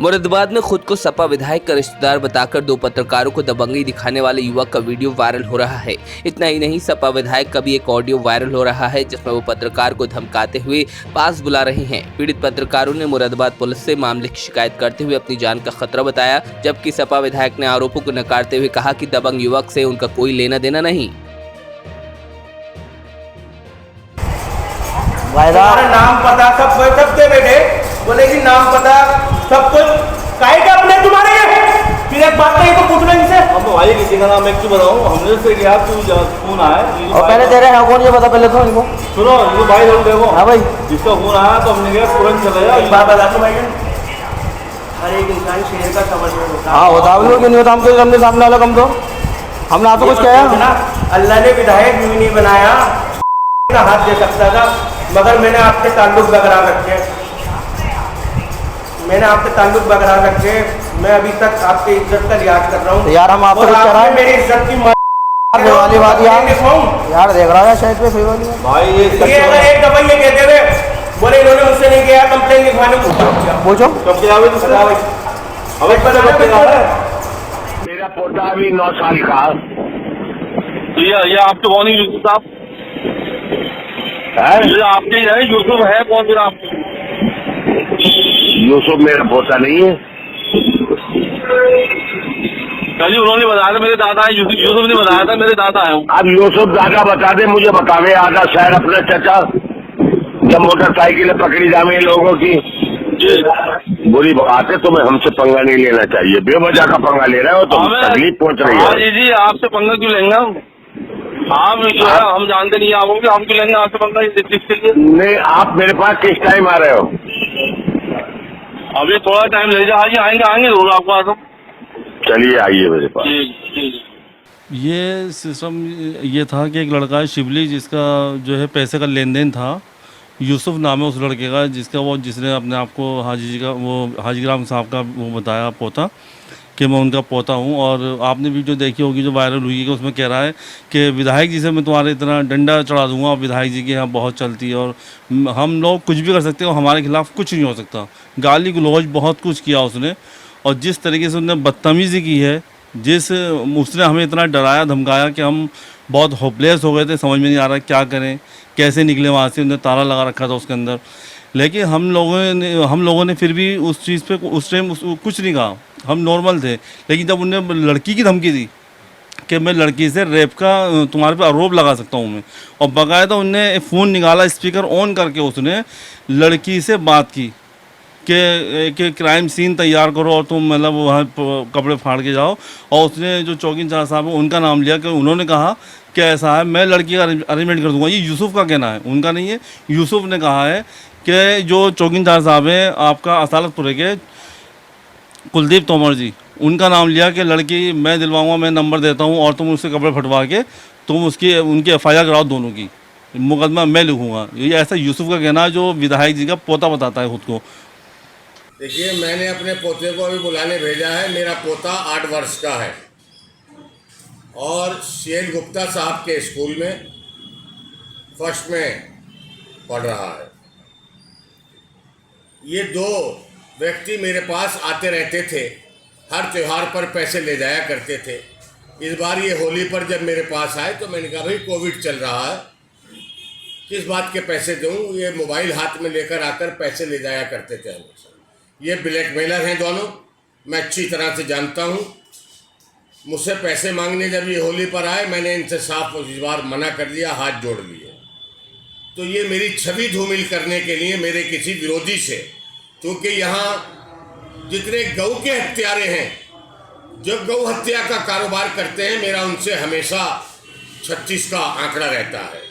मुरादाबाद में खुद को सपा विधायक का रिश्तेदार बताकर दो पत्रकारों को दबंगई दिखाने वाले युवक का वीडियो वायरल हो रहा है। इतना ही नहीं, सपा विधायक का भी एक ऑडियो वायरल हो रहा है जिसमें वो पत्रकार को धमकाते हुए पास बुला रहे हैं। पीड़ित पत्रकारों ने मुरादाबाद पुलिस से मामले की शिकायत करते हुए अपनी जान का खतरा बताया, जबकि सपा विधायक ने आरोपों को नकारते हुए कहा कि दबंग युवक से उनका कोई लेना देना नहीं। नाम पता सब दे बेटे, बोले कि नाम पता सब कुछ काहे का अपने तुम्हारे फिर एक बात नहीं तो पूछना इनसे। अब भाई किसी का नाम मैं क्यों बताऊं, हमने से क्या तू फोन आया और पहले तेरे हैं कौन ये बता पहले तो इनको। सुनो ये भाई लोग देखो। हाँ भाई, जिसका फोन आया तो हमने कहा तुरंत चले जाओ। बात बता दो भाई, हर एक इंसान शेर का समझ होता है। हाँ बता दो कि नहीं बता, हमको हमने सामने वाला कम तो हमने आपको कुछ कहा। अल्लाह ने विधायक भी नहीं बनाया, हाथ दे सकता था, मगर मैंने आपके ताल्लुक बरकरार रखे, मैं अभी तक आपकी इज्जत का लिहाज कर रहा हूँ यार। हम आपको मेरी इज्जत की वाली बात यार देख रहा है शायद पे सही वाली भाई। ये अगर एक दफा ये कहते हुए बोले इन्होंने मुझसे नहीं किया, कंप्लेन लिखवाने को पूछो कब किया मेरा पोता अभी 9 साल का। ये आपके कौन है यूसुफ साहब? ये आपके है यूसुफ है कौन? फिर आप यूसुफ मेरा पोता नहीं है। कल उन्होंने बताया था मेरे दादा है, यूसुफ ने बताया था मेरे दादा है। अब यूसुफ दादा बता दे, मुझे बतावे आधा शहर अपने चचा जब मोटरसाइकिलें पकड़ी जावे लोगों की बुरी बात है। तुम्हें हमसे पंगा नहीं लेना चाहिए, बेवजह का पंगा ले रहे हो तो तकलीफ पहुंच रही है। जी आपसे पंगा क्यों लेंगे हम? आप जो है हम जानते नहीं आओगे, हम क्यों लेंगे आपसे पंगा इस चीज के लिए? नहीं, आप मेरे पास किस टाइम आ रहे हो? अभी थोड़ा टाइम ले जाइए, आएंगे रोज आपको आता। चलिए आइए मेरे पास। ये सिस्टम ये था कि एक लड़का है शिवली, जिसका जो है पैसे का लेन देन था। यूसुफ नाम है उस लड़के का, जिसने अपने आप को हाजी राम साहब का वो बताया पोता कि मैं उनका पोता हूँ। और आपने वीडियो देखी होगी जो वायरल हुई है, कि उसमें कह रहा है कि विधायक जी से मैं तुम्हारे इतना डंडा चढ़ा दूंगा, और विधायक जी के यहाँ बहुत चलती है और हम लोग कुछ भी कर सकते हैं और हमारे खिलाफ कुछ नहीं हो सकता। गाली गलौज बहुत कुछ किया उसने, और जिस तरीके से उसने बदतमीज़ी की है, उसने हमें इतना डराया धमकाया कि हम बहुत होपलेस हो गए थे, समझ में नहीं आ रहा क्या करें, कैसे निकले वहाँ से। उन्होंने ताला लगा रखा था उसके अंदर, लेकिन हम लोगों ने फिर भी उस चीज़ पे उस टाइम कुछ नहीं कहा, हम नॉर्मल थे। लेकिन जब उन्हें लड़की की धमकी दी कि मैं लड़की से रेप का तुम्हारे पे आरोप लगा सकता हूँ मैं, और बाकायदा उनने फ़ोन निकाला, स्पीकर ऑन करके उसने लड़की से बात की कि क्राइम सीन तैयार करो और तुम मतलब वहाँ कपड़े फाड़ के जाओ। और उसने जो चौकी इंचार्ज साहब है उनका नाम लिया कि उन्होंने कहा कि ऐसा है, मैं लड़की का अरेंजमेंट कर दूंगा। ये यूसुफ का कहना है, उनका नहीं है। यूसुफ ने कहा है कि जो चौकी इंचार्ज साहब हैं आपका असालतपुरे के कुलदीप तोमर जी, उनका नाम लिया कि लड़की मैं दिलवाऊँगा, मैं नंबर देता हूँ और तुम उसके कपड़े फटवा के तुम उनकी FIR कराओ, दोनों की मुकदमा मैं लिखूँगा। ये ऐसा यूसुफ का कहना है, जो विधायक जी का पोता बताता है खुद को। देखिए, मैंने अपने पोते को अभी बुलाने भेजा है। मेरा पोता 8 वर्ष का है और शेन गुप्ता साहब के स्कूल में फर्स्ट में पढ़ रहा है। ये 2 व्यक्ति मेरे पास आते रहते थे, हर त्यौहार पर पैसे ले जाया करते थे। इस बार ये होली पर जब मेरे पास आए तो मैंने कहा भाई कोविड चल रहा है, किस बात के पैसे दूं। ये मोबाइल हाथ में लेकर आकर पैसे ले जाया करते थे हमेशा। ये ब्लैकमेलर हैं दोनों, मैं अच्छी तरह से जानता हूँ। मुझसे पैसे मांगने जब ये होली पर आए, मैंने इनसे साफ इस बार मना कर दिया, हाथ जोड़ लिए। तो ये मेरी छवि धूमिल करने के लिए मेरे किसी विरोधी से, क्योंकि यहाँ जितने गऊ के हत्यारे हैं, जो गौ हत्या का कारोबार करते हैं, मेरा उनसे हमेशा 36 का आंकड़ा रहता है।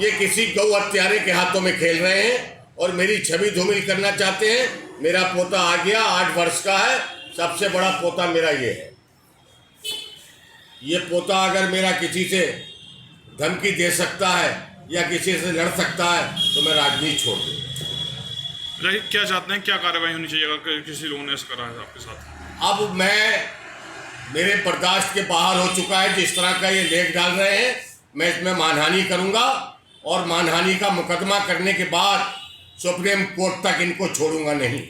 ये किसी गौ हत्यारे के हाथों में खेल रहे हैं और मेरी छवि धूमिल करना चाहते हैं। मेरा पोता आ गया, 8 वर्ष का है, सबसे बड़ा पोता मेरा ये है। ये पोता अगर मेरा किसी से धमकी दे सकता है या किसी से लड़ सकता है तो मैं राजनीति छोड़ दूँ। क्या चाहते हैं, क्या कार्रवाई होनी चाहिए अगर किसी लोगों ने ऐसा करा है आपके साथ? अब मेरे बर्दाश्त के बाहर हो चुका है। जिस तरह का ये लेख डाल रहे हैं, मैं इसमें मानहानि करूँगा और मानहानि का मुकदमा करने के बाद सुप्रीम कोर्ट तक इनको छोड़ूंगा नहीं।